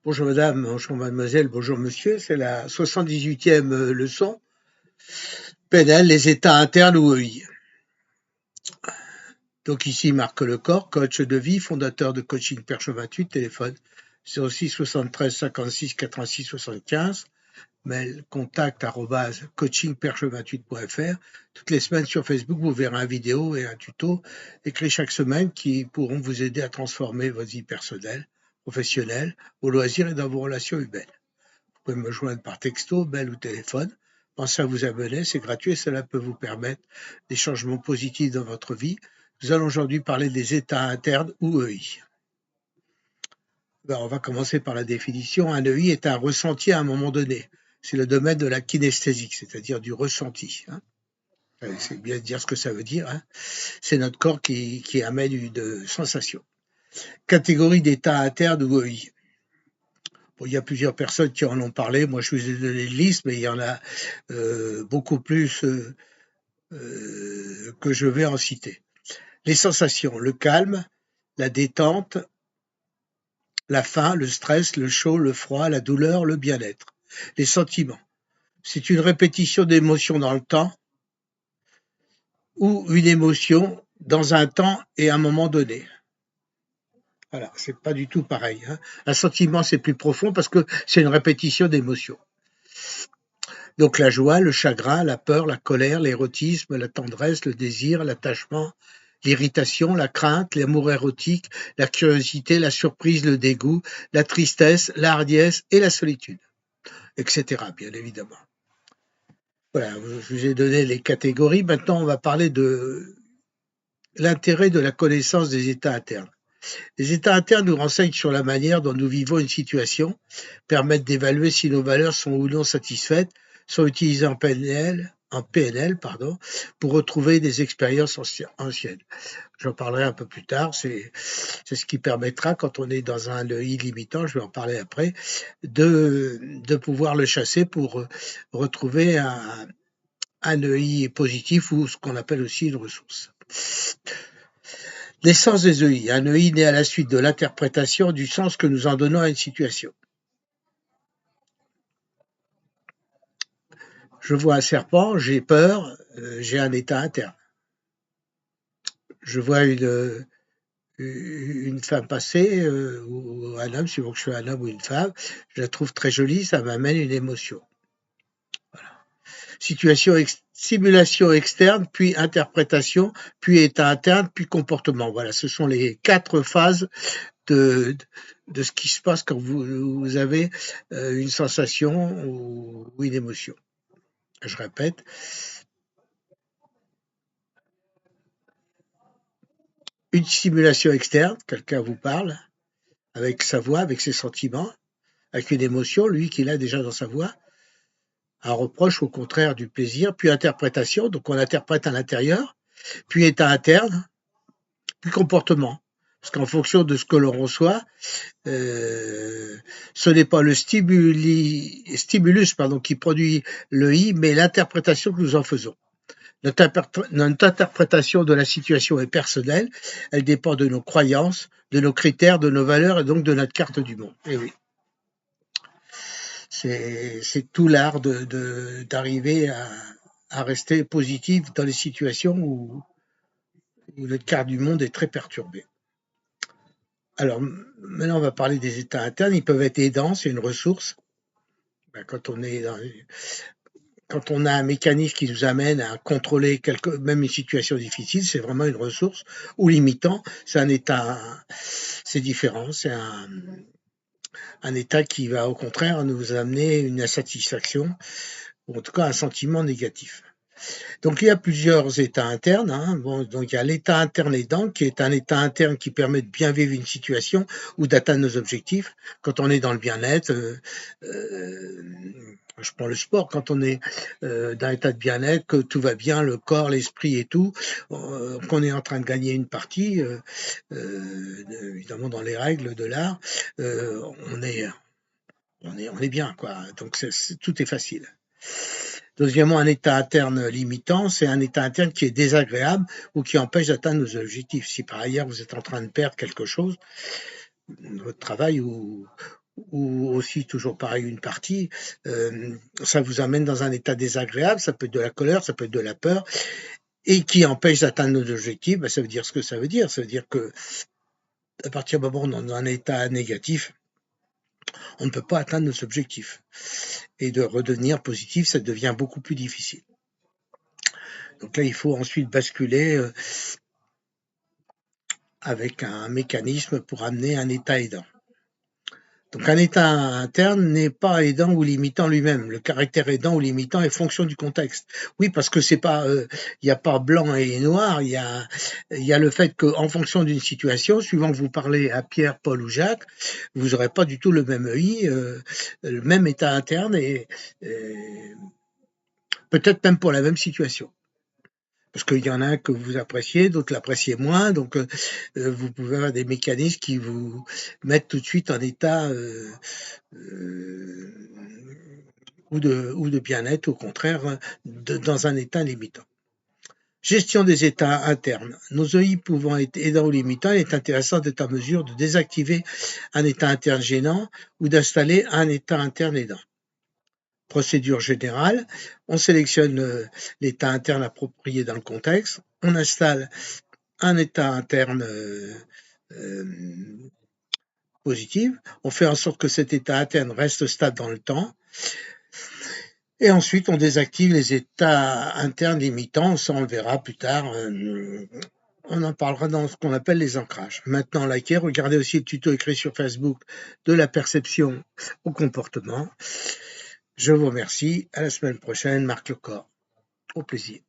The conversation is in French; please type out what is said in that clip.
Bonjour madame, bonjour mademoiselle, bonjour monsieur, c'est la 78e leçon. PNL, les états internes ou EI. Donc ici Marc Lecor, coach de vie, fondateur de Coaching Perche 28, téléphone 06 73 56 86 75, mail contact @coachingperche28.fr. Toutes les semaines sur Facebook, vous verrez une vidéo et un tuto écrit chaque semaine qui pourront vous aider à transformer votre vie personnelle, professionnelle, vos loisirs et dans vos relations humaines. Vous pouvez me joindre par texto, mail ou téléphone. Pensez à vous abonner, c'est gratuit et cela peut vous permettre des changements positifs dans votre vie. Nous allons aujourd'hui parler des états internes ou EI. On va commencer par la définition. Un EI est un ressenti à un moment donné. C'est le domaine de la kinesthésique, c'est-à-dire du ressenti. C'est bien de dire ce que ça veut dire. C'est notre corps qui amène une sensation. Catégorie d'états internes ou EI. Bon, il y a plusieurs personnes qui en ont parlé. Moi, je vous ai donné une liste, mais il y en a beaucoup plus que je vais en citer. Les sensations, le calme, la détente, la faim, le stress, le chaud, le froid, la douleur, le bien-être. Les sentiments, c'est une répétition d'émotions dans le temps ou une émotion dans un temps et un moment donné. Voilà, c'est pas du tout pareil. Un sentiment, c'est plus profond parce que c'est une répétition d'émotions. Donc la joie, le chagrin, la peur, la colère, l'érotisme, la tendresse, le désir, l'attachement, l'irritation, la crainte, l'amour érotique, la curiosité, la surprise, le dégoût, la tristesse, la hardiesse et la solitude, etc. bien évidemment. Voilà, je vous ai donné les catégories. Maintenant, on va parler de l'intérêt de la connaissance des états internes. Les états internes nous renseignent sur la manière dont nous vivons une situation, permettent d'évaluer si nos valeurs sont ou non satisfaites, sont utilisées en PNL, pour retrouver des expériences anciennes. J'en parlerai un peu plus tard, c'est ce qui permettra, quand on est dans un EI limitant, je vais en parler après, de pouvoir le chasser pour retrouver un EI positif ou ce qu'on appelle aussi une ressource. L'essence des EI. Un EI naît à la suite de l'interprétation du sens que nous en donnons à une situation. Je vois un serpent, j'ai peur, j'ai un état interne. Je vois une femme passer, ou un homme, suivant que je suis un homme ou une femme, je la trouve très jolie, ça m'amène une émotion. Voilà. Simulation externe, puis interprétation, puis état interne, puis comportement. Voilà, ce sont les 4 phases de ce qui se passe quand vous avez une sensation ou une émotion. Je répète. Une stimulation externe, quelqu'un vous parle, avec sa voix, avec ses sentiments, avec une émotion, lui qu'il a déjà dans sa voix, un reproche au contraire du plaisir, puis interprétation, donc on interprète à l'intérieur, puis état interne, puis comportement. Parce qu'en fonction de ce que l'on reçoit, ce n'est pas le stimulus qui produit le I, mais l'interprétation que nous en faisons. Notre interprétation de la situation est personnelle, elle dépend de nos croyances, de nos critères, de nos valeurs et donc de notre carte du monde. Et oui, c'est tout l'art d'arriver à rester positif dans les situations où notre carte du monde est très perturbée. Alors, maintenant, on va parler des états internes. Ils peuvent être aidants, c'est une ressource. Quand on a un mécanisme qui nous amène à contrôler même une situation difficile, c'est vraiment une ressource. Ou limitant, c'est un état, c'est différent. C'est un état qui va au contraire nous amener une insatisfaction, ou en tout cas un sentiment négatif. Donc il y a plusieurs états internes. Donc il y a l'état interne aidant, qui est un état interne qui permet de bien vivre une situation ou d'atteindre nos objectifs. Quand on est dans le bien-être, je prends le sport, quand on est dans un état de bien-être, que tout va bien, le corps, l'esprit et tout, qu'on est en train de gagner une partie, évidemment dans les règles de l'art, on est bien, quoi. Donc tout est facile. Deuxièmement, un état interne limitant, c'est un état interne qui est désagréable ou qui empêche d'atteindre nos objectifs. Si par ailleurs vous êtes en train de perdre quelque chose, votre travail ou aussi toujours pareil une partie, ça vous amène dans un état désagréable, ça peut être de la colère, ça peut être de la peur, et qui empêche d'atteindre nos objectifs, ça veut dire ce que ça veut dire. Ça veut dire que à partir du moment où on est dans un état négatif, on ne peut pas atteindre nos objectifs. Et de redevenir positif, ça devient beaucoup plus difficile. Donc là, il faut ensuite basculer avec un mécanisme pour amener un état aidant. Donc un état interne n'est pas aidant ou limitant lui-même. Le caractère aidant ou limitant est fonction du contexte. Oui, parce que c'est pas, il n'y a pas blanc et noir. Il y a le fait qu'en fonction d'une situation, suivant que vous parlez à Pierre, Paul ou Jacques, vous n'aurez pas du tout le même œil, le même état interne et peut-être même pour la même situation. Parce qu'il y en a un que vous appréciez, d'autres l'appréciez moins, donc vous pouvez avoir des mécanismes qui vous mettent tout de suite en état ou de bien-être, au contraire, dans un état limitant. Gestion des états internes. Nos EI pouvant être aidants ou limitants, il est intéressant d'être en mesure de désactiver un état interne gênant ou d'installer un état interne aidant. Procédure générale, on sélectionne l'état interne approprié dans le contexte, on installe un état interne positif, on fait en sorte que cet état interne reste stable dans le temps, et ensuite on désactive les états internes limitants, ça on le verra plus tard, on en parlera dans ce qu'on appelle les ancrages. Maintenant, likez, regardez aussi le tuto écrit sur Facebook de la perception au comportement. Je vous remercie, à la semaine prochaine, Marc Lecor. Au plaisir.